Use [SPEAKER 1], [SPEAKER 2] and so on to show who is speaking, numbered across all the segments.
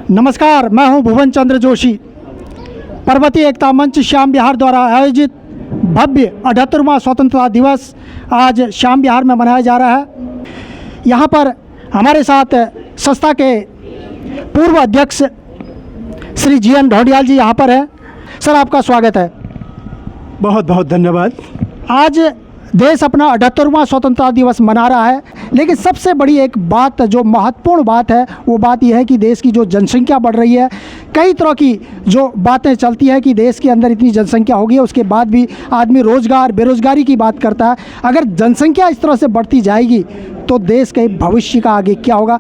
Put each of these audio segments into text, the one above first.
[SPEAKER 1] नमस्कार, मैं हूं भुवन चंद्र जोशी। पर्वतीय एकता मंच श्याम विहार द्वारा आयोजित भव्य 78वां स्वतंत्रता दिवस आज श्याम विहार में मनाया जा रहा है। यहां पर हमारे साथ संस्था के पूर्व अध्यक्ष श्री जीएन ढोडियाल जी यहां पर हैं। सर, आपका स्वागत है।
[SPEAKER 2] बहुत बहुत धन्यवाद।
[SPEAKER 1] आज देश अपना 78वां स्वतंत्रता दिवस मना रहा है, लेकिन सबसे बड़ी एक बात, जो महत्वपूर्ण बात है, वो बात यह है कि देश की जो जनसंख्या बढ़ रही है। कई तरह की जो बातें चलती है कि देश के अंदर इतनी जनसंख्या हो गई है, उसके बाद भी आदमी रोज़गार, बेरोज़गारी की बात करता है। अगर जनसंख्या इस तरह से बढ़ती जाएगी तो देश के भविष्य का आगे क्या होगा?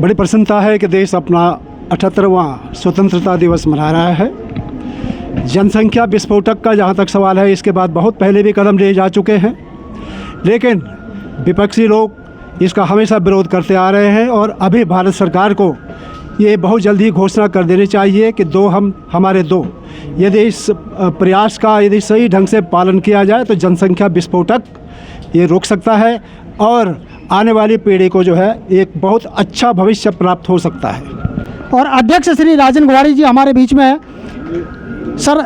[SPEAKER 2] बड़ी प्रसन्नता है कि देश अपना 78वां स्वतंत्रता दिवस मना रहा है। जनसंख्या विस्फोटक का जहाँ तक सवाल है, इसके बाद बहुत पहले भी कदम लिए जा चुके हैं, लेकिन विपक्षी लोग इसका हमेशा विरोध करते आ रहे हैं। और अभी भारत सरकार को ये बहुत जल्दी घोषणा कर देनी चाहिए कि हमारे दो यदि इस प्रयास का यदि सही ढंग से पालन किया जाए तो जनसंख्या विस्फोटक ये रोक सकता है और आने वाली पीढ़ी को जो है एक बहुत अच्छा भविष्य प्राप्त हो सकता है।
[SPEAKER 1] और अध्यक्ष श्री राजन गुवारी जी हमारे बीच में है। सर,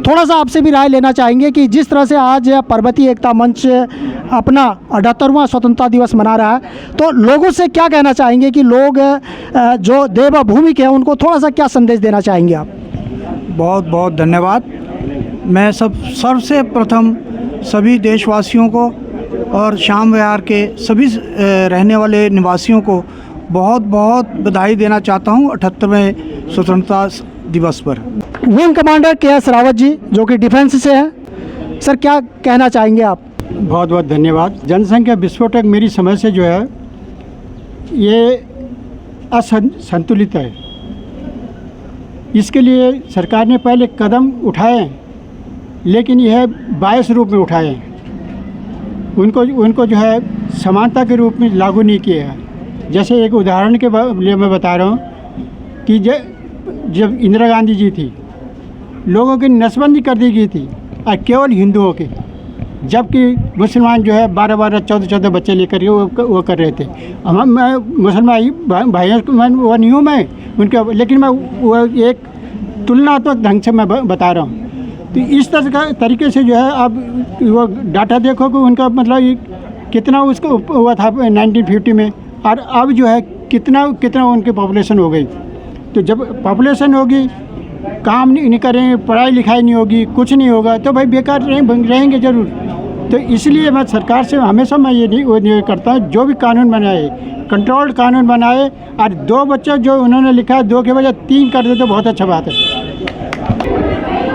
[SPEAKER 1] थोड़ा सा आपसे भी राय लेना चाहेंगे कि जिस तरह से आज पर्वतीय एकता मंच अपना 78वां स्वतंत्रता दिवस मना रहा है, तो लोगों से क्या कहना चाहेंगे कि लोग जो देवभूमि के हैं उनको थोड़ा सा क्या संदेश देना चाहेंगे आप?
[SPEAKER 3] बहुत बहुत धन्यवाद। मैं सबसे प्रथम सभी देशवासियों को और श्याम विहार के सभी रहने वाले निवासियों को बहुत बहुत बधाई देना चाहता हूं 78वें स्वतंत्रता दिवस पर।
[SPEAKER 1] Wing commander K S. Rawat ji, जो कि डिफेंस से हैं, सर क्या कहना चाहेंगे आप?
[SPEAKER 4] बहुत बहुत धन्यवाद। जनसंख्या विस्फोटक मेरी समझ से जो है ये असंतुलित है। इसके लिए सरकार ने पहले कदम उठाए, लेकिन यह बायस रूप में उठाए, उनको जो है समानता के रूप में लागू नहीं किया है। जैसे एक उदाहरण के लिए मैं बता रहा हूँ कि जब इंदिरा गांधी जी थी, लोगों की नसबंदी कर दी गई थी और केवल हिंदुओं की, जबकि मुसलमान जो है 12-12, 14-14 बच्चे लेकर के वो कर रहे थे। मैं मुसलमान भाइयों को वो नहीं हूँ मैं उनके, लेकिन मैं वो एक तुलनात्मक ढंग से मैं बता रहा हूँ। तो इस तरीके से जो है अब वो डाटा देखो कि उनका मतलब कितना उसको हुआ था 1950 में, और अब जो है कितना उनकी पॉपुलेशन हो गई। तो जब पॉपुलेशन होगी, काम नहीं करेंगे, पढ़ाई लिखाई नहीं होगी, कुछ नहीं होगा, तो भाई बेकार रहेंगे ज़रूर। तो इसलिए मैं सरकार से हमेशा मैं ये करता हूँ, जो भी कानून बनाए, कंट्रोल्ड कानून बनाए, और 2 बच्चे जो उन्होंने लिखा है 2 के बजाय 3 कर दे तो बहुत अच्छा बात है।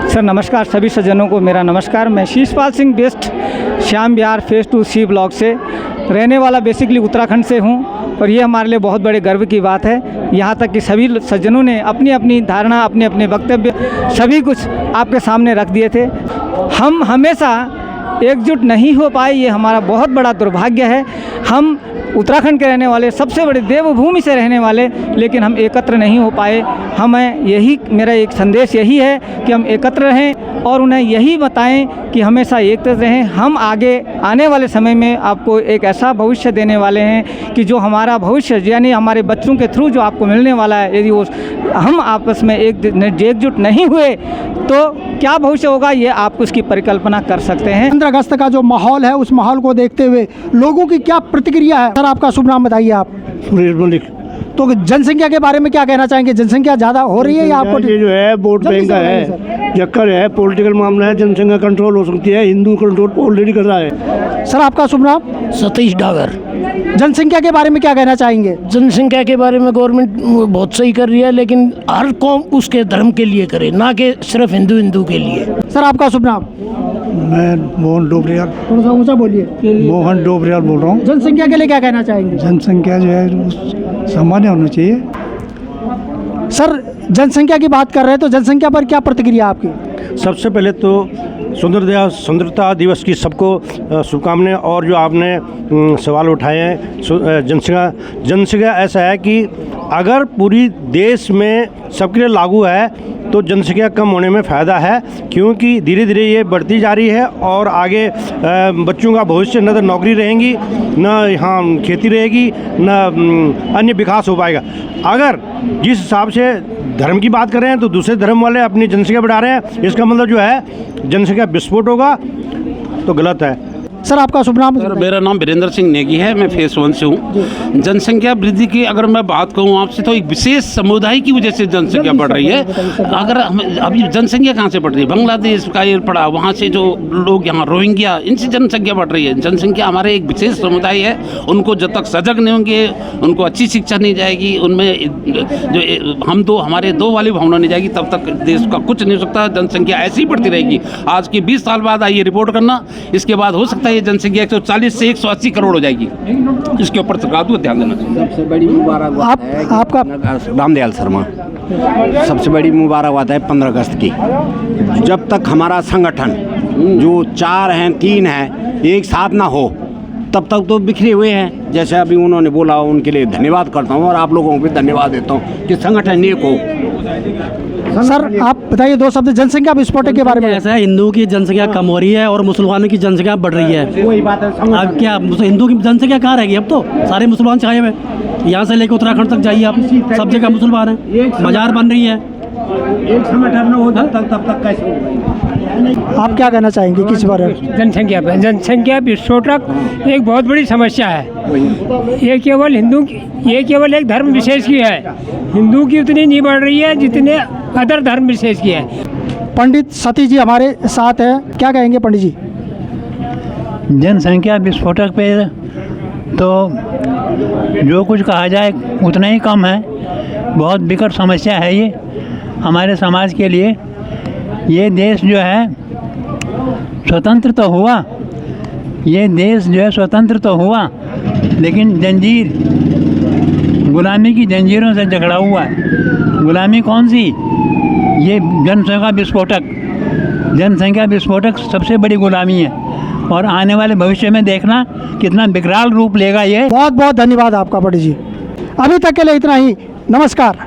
[SPEAKER 5] सर नमस्कार, सभी सज्जनों को मेरा नमस्कार। मैं शीशपाल सिंह बेस्ट श्याम विहार फेज़ 2 सी ब्लॉक से रहने वाला, बेसिकली उत्तराखंड से हूँ, और ये हमारे लिए बहुत बड़े गर्व की बात है। यहाँ तक कि सभी सज्जनों ने अपनी अपनी धारणा, अपने अपने वक्तव्य सभी कुछ आपके सामने रख दिए थे। हम हमेशा एकजुट नहीं हो पाए, ये हमारा बहुत बड़ा दुर्भाग्य है। हम उत्तराखंड के रहने वाले, सबसे बड़े देवभूमि से रहने वाले, लेकिन हम एकत्र नहीं हो पाए। हमें यही, मेरा एक संदेश यही है कि हम एकत्र रहें और उन्हें यही बताएं कि हमेशा एकत्र रहें। हम आगे आने वाले समय में आपको एक ऐसा भविष्य देने वाले हैं कि जो हमारा भविष्य, यानी हमारे बच्चों के थ्रू जो आपको मिलने वाला है, यदि वो हम आपस में एकजुट नहीं हुए तो क्या भविष्य होगा, ये आप उसकी परिकल्पना कर सकते हैं।
[SPEAKER 1] 15 अगस्त का जो माहौल है, उस माहौल को देखते हुए लोगों की क्या प्रतिक्रिया है? सर, आपका शुभ नाम बताइए आप।
[SPEAKER 2] सुरेश मलिक।
[SPEAKER 1] तो जनसंख्या के बारे में क्या कहना चाहेंगे? जनसंख्या ज़्यादा हो रही है या आपको?
[SPEAKER 2] ये जो है वोट बैंक का है, चक्कर है, पॉलिटिकल मामला है। जनसंख्या कंट्रोल हो सकती है, हिंदू कंट्रोल ऑलरेडी कर रहा है।
[SPEAKER 1] सर, आपका शुभ नाम?
[SPEAKER 6] सतीश डागर।
[SPEAKER 1] जनसंख्या के बारे में क्या कहना चाहेंगे?
[SPEAKER 6] जनसंख्या के बारे में गवर्नमेंट बहुत सही कर रही है, लेकिन हर कौम उसके धर्म के लिए करे, ना कि सिर्फ हिंदू के लिए।
[SPEAKER 1] सर, आपका शुभ नाम?
[SPEAKER 2] मैं मोहन डोबरियाल।
[SPEAKER 1] थोड़ा सा ऊंचा बोलिए।
[SPEAKER 2] मोहन डोबरियाल बोल रहा हूँ।
[SPEAKER 1] जनसंख्या के लिए क्या कहना चाहेंगे?
[SPEAKER 2] जनसंख्या जो है सामान्य होना चाहिए।
[SPEAKER 1] सर, जनसंख्या की बात कर रहे हैं, तो जनसंख्या पर क्या प्रतिक्रिया आपकी?
[SPEAKER 7] सबसे पहले तो स्वतंत्रता दिवस की सबको शुभकामनाएं। और जो आपने सवाल उठाए हैं, जनसंख्या ऐसा है कि अगर पूरी देश में सबके लिए लागू है तो जनसंख्या कम होने में फ़ायदा है, क्योंकि धीरे धीरे ये बढ़ती जा रही है और आगे बच्चों का भविष्य न तो नौकरी रहेंगी, न यहाँ खेती रहेगी, न अन्य विकास हो पाएगा। अगर जिस हिसाब से धर्म की बात कर रहे हैं तो दूसरे धर्म वाले अपनी जनसंख्या बढ़ा रहे हैं, इसका मतलब जो है जनसंख्या विस्फोट होगा, तो गलत है।
[SPEAKER 1] सर आपका शुभ नाम?
[SPEAKER 8] सर मेरा नाम वीरेंद्र सिंह नेगी है, मैं फेस 1 से हूँ। जनसंख्या वृद्धि की अगर मैं बात कहूँ आपसे तो एक विशेष समुदाय की वजह से जनसंख्या बढ़ रही है। अगर हम अभी जनसंख्या कहाँ से बढ़ रही है, बांग्लादेश का ये पड़ा, वहाँ से जो लोग यहाँ रोहिंग्या, इनसे जनसंख्या बढ़ रही है। जनसंख्या हमारे एक विशेष समुदाय है, उनको जब तक सजग नहीं होंगे, उनको अच्छी शिक्षा नहीं जाएगी, उनमें जो हमारे दो वाली भावना नहीं जाएगी, तब तक देश का कुछ नहीं हो सकता। जनसंख्या ऐसी ही बढ़ती रहेगी। आज के 20 साल बाद आइए रिपोर्ट करना, इसके बाद हो सकता है ये जनसंख्या 140 से 180 करोड़ हो जाएगी। इसके ऊपर सरकार को ध्यान देना चाहिए।
[SPEAKER 9] सबसे बड़ी मुबारकबाद है
[SPEAKER 1] आपका
[SPEAKER 9] रामदयाल शर्मा। सबसे बड़ी मुबारकबाद है 15 अगस्त की। जब तक हमारा संगठन जो 4 हैं 3 हैं एक साथ ना हो तब तक तो बिखरे हुए हैं। जैसे अभी उन्होंने बोला, उनके लिए धन्यवाद करता हूँ और आप लोगों को भी धन्यवाद देता हूँ कि संगठन एक हो।
[SPEAKER 1] सर आप बताइए 2 शब्द जनसंख्या विस्फोटक के बारे में।
[SPEAKER 10] ऐसा है, हिंदुओं की जनसंख्या कम हो रही है और मुसलमानों की जनसंख्या बढ़ रही है। अब क्या हिंदू की जनसंख्या कहाँ रहेगी? अब तो सारे मुसलमान छाए हुए। यहाँ से लेकर उत्तराखंड तक जाइए आप, सब जगह मुसलमान हैं, मजार बन रही है।
[SPEAKER 7] एक संगठन न हो तब तक कैसे होगा?
[SPEAKER 1] आप क्या कहना चाहेंगे किस बारे में?
[SPEAKER 11] जनसंख्या विस्फोटक एक बहुत बड़ी समस्या है। ये केवल एक धर्म विशेष की है। हिंदू की उतनी नहीं बढ़ रही है जितने अदर धर्म विशेष की है।
[SPEAKER 1] पंडित सतीश जी हमारे साथ हैं, क्या कहेंगे पंडित जी?
[SPEAKER 12] जनसंख्या विस्फोटक पे तो जो कुछ कहा जाए उतना ही कम है। बहुत विकट समस्या है ये हमारे समाज के लिए। ये देश जो है स्वतंत्र तो हुआ, ये देश जो है स्वतंत्र तो हुआ, लेकिन गुलामी की जंजीरों से जकड़ा हुआ है। गुलामी कौन सी? ये जनसंख्या विस्फोटक सबसे बड़ी गुलामी है और आने वाले भविष्य में देखना कितना विकराल रूप लेगा ये।
[SPEAKER 1] बहुत बहुत धन्यवाद आपका पंडित जी। अभी तक के लिए इतना ही, नमस्कार।